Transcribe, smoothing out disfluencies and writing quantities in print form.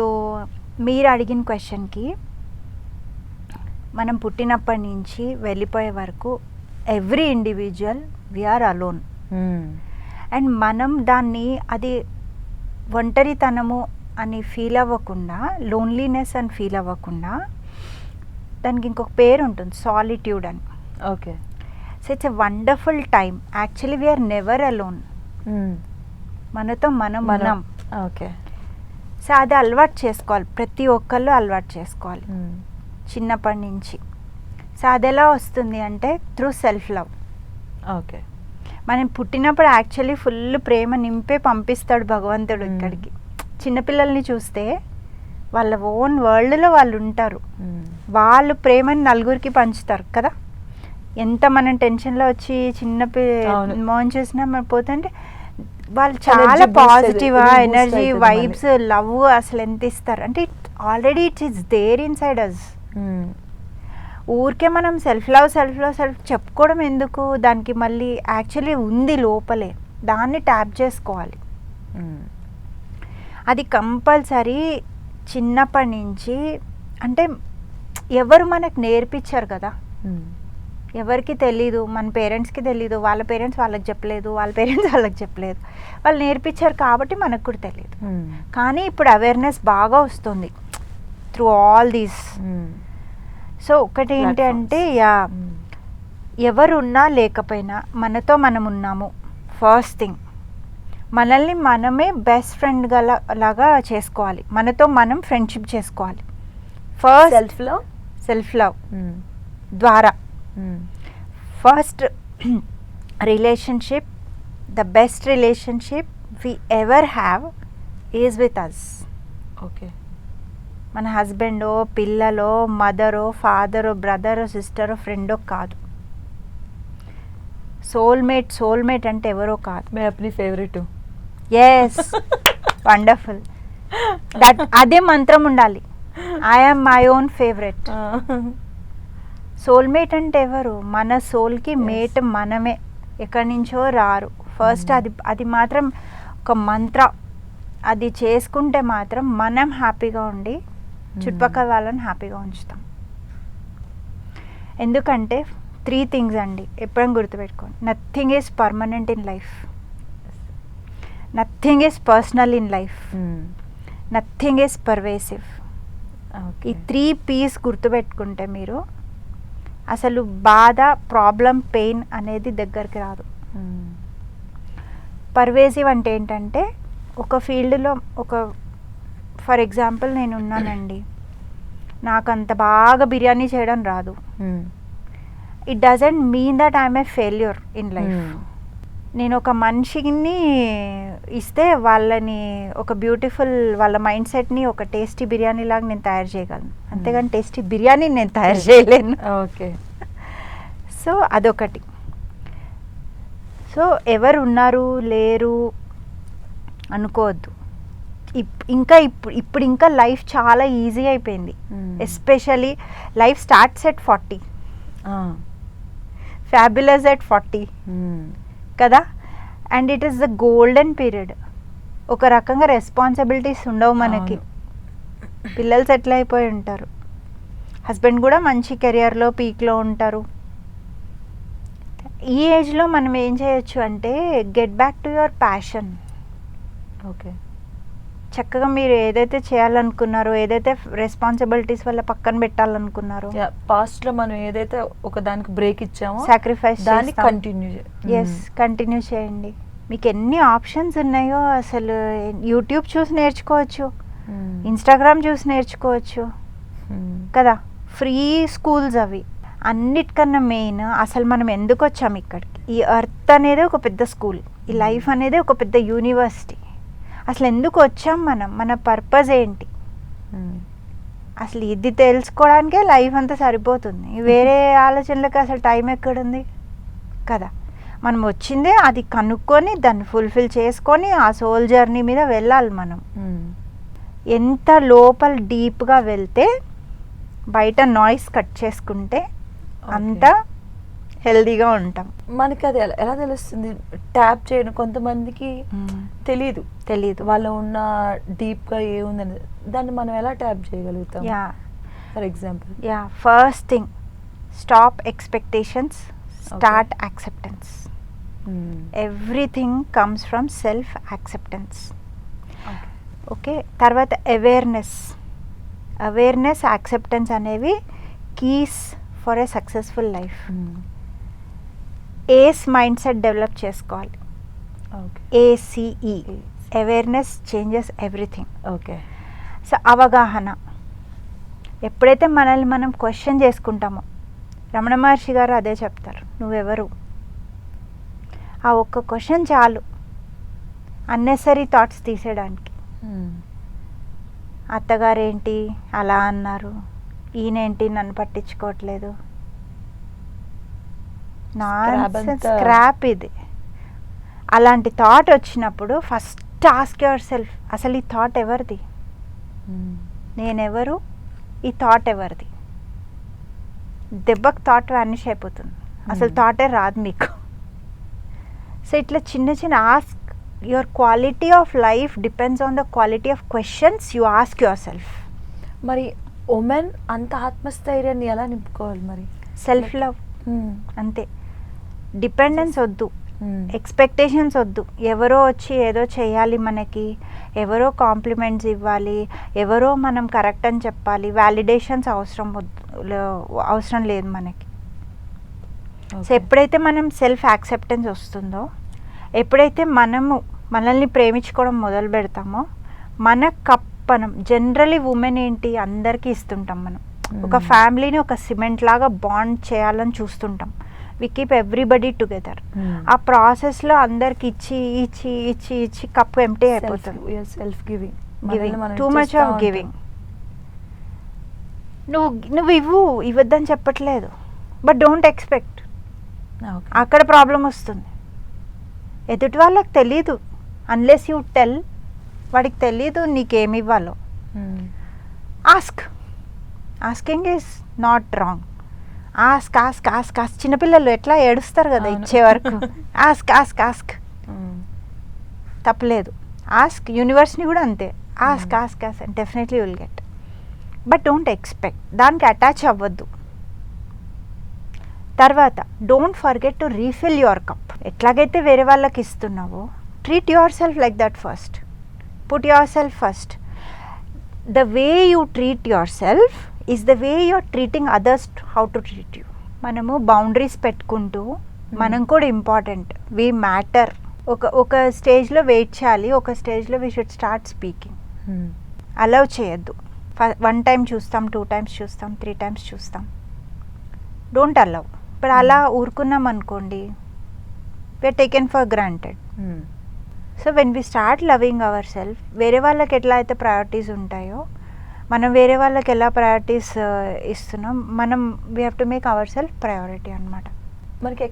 So మీరు అడిగిన క్వశ్చన్కి మనం పుట్టినప్పటి నుంచి వెళ్ళిపోయే వరకు every individual we're alone. And మనం దాన్ని అది ఒంటరితనము అని ఫీల్ అవ్వకుండా, లోన్లీనెస్ అని ఫీల్ అవ్వకుండా, దానికి ఇంకొక పేరు ఉంటుంది, సాలిట్యూడ్ అని. Okay. So it's a wonderful time. Actually we're never alone. మనతో మనం ఉన్నాం. ఓకే. సో అది అలవాటు చేసుకోవాలి, ప్రతి ఒక్కళ్ళు అలవాటు చేసుకోవాలి చిన్నప్పటి నుంచి. సో అది ఎలా వస్తుంది అంటే త్రూ సెల్ఫ్ లవ్. ఓకే. మనం పుట్టినప్పుడు యాక్చువల్లీ ఫుల్ ప్రేమ నింపే పంపిస్తాడు భగవంతుడు ఇక్కడికి. చిన్నపిల్లల్ని చూస్తే వాళ్ళ ఓన్ వరల్డ్లో వాళ్ళు ఉంటారు, వాళ్ళు ప్రేమని నలుగురికి పంచుతారు కదా. ఎంత మనం టెన్షన్లో వచ్చి మోన్ చేసినా మనం పోతుంటే వాళ్ళు చాలా పాజిటివ్ ఎనర్జీ, వైబ్స్, లవ్ అసలు ఎంత ఇస్తారు అంటే already it is there inside us. ఊరికే మనం సెల్ఫ్ లవ్ చెప్పుకోవడం ఎందుకు, దానికి మళ్ళీ యాక్చువల్లీ ఉంది లోపలే, దాన్ని ట్యాప్ చేసుకోవాలి. అది కంపల్సరీ చిన్నప్పటి నుంచి. అంటే ఎవరు మనకు నేర్పించారు కదా, ఎవరికి తెలీదు, మన పేరెంట్స్కి తెలీదు, వాళ్ళ పేరెంట్స్ వాళ్ళకి చెప్పలేదు, వాళ్ళ పేరెంట్స్ వాళ్ళకి చెప్పలేదు, వాళ్ళు నేర్పించారు కాబట్టి మనకు కూడా తెలియదు. కానీ ఇప్పుడు అవేర్నెస్ బాగా వస్తుంది త్రూ ఆల్ దీస్. సో ఒకటి ఏంటి అంటే ఎవరున్నా లేకపోయినా మనతో మనం ఉన్నాము. ఫస్ట్ థింగ్, మనల్ని మనమే బెస్ట్ ఫ్రెండ్ లాగా చేసుకోవాలి, మనతో మనం ఫ్రెండ్షిప్ చేసుకోవాలి. ఫస్ట్ సెల్ఫ్ లవ్ ద్వారా first relationship, the best relationship we ever have is with us. Okay. మన హస్బెండో, పిల్లలో, మదరో, ఫాదరో, బ్రదరో, సిస్టరో, ఫ్రెండో కాదు. సోల్మేట్ అంటే ఎవరో కాదు. మే అప్నీ ఫేవరెట్. Yes, wonderful. అదే మంత్రం ఉండాలి, I am my own favourite. Soulmate అంటే ఎవరు? మన సోల్కి మేట్ మనమే, ఎక్కడి నుంచో రారు. ఫస్ట్ అది మాత్రం ఒక మంత్ర. అది చేసుకుంటే మాత్రం మనం హ్యాపీగా ఉండి చుట్టుపక్కల వాళ్ళని హ్యాపీగా ఉంచుతాం. ఎందుకంటే 3 థింగ్స్ అండి, ఎప్పుడైనా గుర్తుపెట్టుకోండి. Nothing is permanent in life, nothing is personal in life, nothing is pervasive. ఈ 3 P's గుర్తుపెట్టుకుంటే మీరు అసలు బాధ, ప్రాబ్లం, పెయిన్ అనేది దగ్గరికి రాదు. పర్వేసివ్ అంటే ఏంటంటే ఒక ఫీల్డ్లో ఫర్ ఎగ్జాంపుల్ నేను ఉన్నానండి, నాకు అంత బాగా బిర్యానీ చేయడం రాదు. It doesn't mean that I'm a failure in life. నేను ఒక మనిషిని ఇస్తే వాళ్ళని ఒక బ్యూటిఫుల్ వాళ్ళ మైండ్ సెట్ని ఒక టేస్టీ బిర్యానీ లాగా నేను తయారు చేయగలను, అంతేగాని టేస్టీ బిర్యానీ నేను తయారు చేయలేను. ఓకే. సో అదొకటి. సో ఎవరు ఉన్నారు లేరు అనుకోవద్దు. ఇప్పుడు ఇంకా లైఫ్ చాలా ఈజీ అయిపోయింది. Especially life starts at 40, fabulous at 40 కదా. And it is the golden period. ఒక రకంగా రెస్పాన్సిబిలిటీస్ ఉండవు మనకి, పిల్లలు సెటిల్ అయిపోయి ఉంటారు, హస్బెండ్ కూడా మంచి కెరియర్లో పీక్లో ఉంటారు. ఈ ఏజ్లో మనం ఏం చేయొచ్చు అంటే get back to your passion. Okay. చక్కగా మీరు ఏదైతే చేయాలనుకున్నారో, ఏదైతే రెస్పాన్సిబిలిటీస్ వల్ల పక్కన పెట్టాలనుకున్నారో, పాస్ట్లో మనం ఏదైతే ఒక దానికి బ్రేక్ ఇచ్చామో సాక్రిఫైస్ దాన్ని కంటిన్యూ చేయండి. మీకు ఎన్ని ఆప్షన్స్ ఉన్నాయో అసలు. యూట్యూబ్ చూసి నేర్చుకోవచ్చు, ఇన్స్టాగ్రామ్ చూసి నేర్చుకోవచ్చు కదా, ఫ్రీ స్కూల్స్ అవి. అన్నిటికన్నా మెయిన్ అసలు మనం ఎందుకు వచ్చాము ఇక్కడికి. ఈ ఎర్త్ అనేది ఒక పెద్ద స్కూల్, ఈ లైఫ్ అనేది ఒక పెద్ద యూనివర్సిటీ. అసలు ఎందుకు వచ్చాం మనం, మన పర్పస్ ఏంటి, అసలు ఇది తెలుసుకోవడానికే లైఫ్ అంతా సరిపోతుంది. వేరే ఆలోచనలకు అసలు టైం ఎక్కడుంది కదా. మనం వచ్చిందే అది కనుక్కొని దాన్ని ఫుల్ఫిల్ చేసుకొని ఆ సోల్ జర్నీ మీద వెళ్ళాలి మనం. ఎంత లోపల డీప్గా వెళ్తే, బయట నాయిస్ కట్ చేసుకుంటే అంత హెల్దీగా ఉంటాం. మనకి అది ఎలా తెలుస్తుంది? ట్యాప్ చేయడం కొంతమందికి తెలీదు వాళ్ళ ఉన్న డీప్గా ఏముందని. దాన్ని మనం ఎలా ట్యాప్ చేయగలుగుతాం? For example first thing, stop expectations, start acceptance. Everything comes from self acceptance. Okay, తర్వాత అవేర్నెస్, యాక్సెప్టెన్స్ అనేవి keys for a successful life. Ace mindset develop చేసుకోవాలి. ACE, awareness changes everything. Okay, so అవగాహన. ఎప్పుడైతే మనల్ని మనం question చేసుకుంటామో, రమణ మహర్షి గారు అదే చెప్తారు, నువ్వెవరు? ఆ ఒక్క క్వశ్చన్ చాలు అన్నెసరీ థాట్స్ తీసేయడానికి. అత్తగారేంటి అలా అన్నారు, ఈయనేంటి నన్ను పట్టించుకోవట్లేదు, స్క్రాప్ ఇది. అలాంటి థాట్ వచ్చినప్పుడు ఫస్ట్ ఆస్క్ యువర్ సెల్ఫ్, అసలు ఈ థాట్ ఎవరిది? నేనెవరు? ఈ థాట్ ఎవరిది? దెబ్బకు థాట్ వానిష్ అయిపోతుంది, అసలు థాటే రాదు మీకు. సో ఇట్లా చిన్న చిన్న ask. Your quality of life depends on the quality of questions you ask your self. మరి ఉమెన్ అంత ఆత్మస్థైర్యాన్ని ఎలా నింపుకోవాలి మరి? సెల్ఫ్ లవ్ అంతే. డిపెండెన్స్ వద్దు, ఎక్స్పెక్టేషన్స్ వద్దు. ఎవరో వచ్చి ఏదో చేయాలి మనకి, ఎవరో కాంప్లిమెంట్స్ ఇవ్వాలి, ఎవరో మనం కరెక్ట్ అని చెప్పాలి, వ్యాలిడేషన్స్ అవసరం లేదు మనకి. సో ఎప్పుడైతే మనం సెల్ఫ్ యాక్సెప్టెన్స్ వస్తుందో, ఎప్పుడైతే మనల్ని ప్రేమించుకోవడం మొదలు పెడతామో, మన మనం జనరలీ ఉమెన్ ఏంటి అందరికీ ఇస్తుంటాం. మనం ఒక ఫ్యామిలీని ఒక సిమెంట్ లాగా బాండ్ చేయాలని చూస్తుంటాం. We keep everybody together. ఆ ప్రాసెస్లో అందరికి ఇచ్చి ఇచ్చి ఇచ్చి ఇచ్చి కప్పు ఎంప్టీ అయిపోతుంది. Self giving, too much of giving. నువ్వు ఇవ్వద్దని చెప్పట్లేదు, బట్ డోంట్ ఎక్స్పెక్ట్. అక్కడ ప్రాబ్లం వస్తుంది. ఎదుటి వాళ్ళకి తెలీదు, అన్లెస్ యూ టెల్. వాడికి తెలీదు నీకేమి ఇవ్వాలో. Asking is not wrong. Ask. చిన్నపిల్లలు ఎట్లా ఏడుస్తారు కదా ఇచ్చే వరకు. ఆస్క్ తప్పలేదు. ఆస్క్. యూనివర్స్ని కూడా అంతే. Ask definitely will get, but don't expect. దానికి అటాచ్ అవ్వద్దు. తర్వాత don't forget to refill your cup. ఎట్లాగైతే వేరే వాళ్ళకి ఇస్తున్నావో, treat yourself like that first. Put yourself first. The way you treat yourself is the way you are treating others how to treat you. మనము boundaries పెట్టుకుంటూ, మనం కూడా important, we matter. ఒక స్టేజ్లో wait చేయాలి, ఒక స్టేజ్లో we should start speaking. Allow చేయొద్దు. 1 టైం చూస్తాం, 2 టైమ్స్ చూస్తాం, 3 టైమ్స్ చూస్తాం. Don't allow. ఇప్పుడు అలా ఊరుకున్నాం అనుకోండి, we're taken for granted. So when we start loving our self, వేరే వాళ్ళకి ఎట్లా అయితే ప్రయారిటీస్ ఉంటాయో, మనం వేరే వాళ్ళకి ఎలా ప్రయారిటీస్ ఇస్తున్నాం, మనం we have to make our self priority అనమాట. మనకి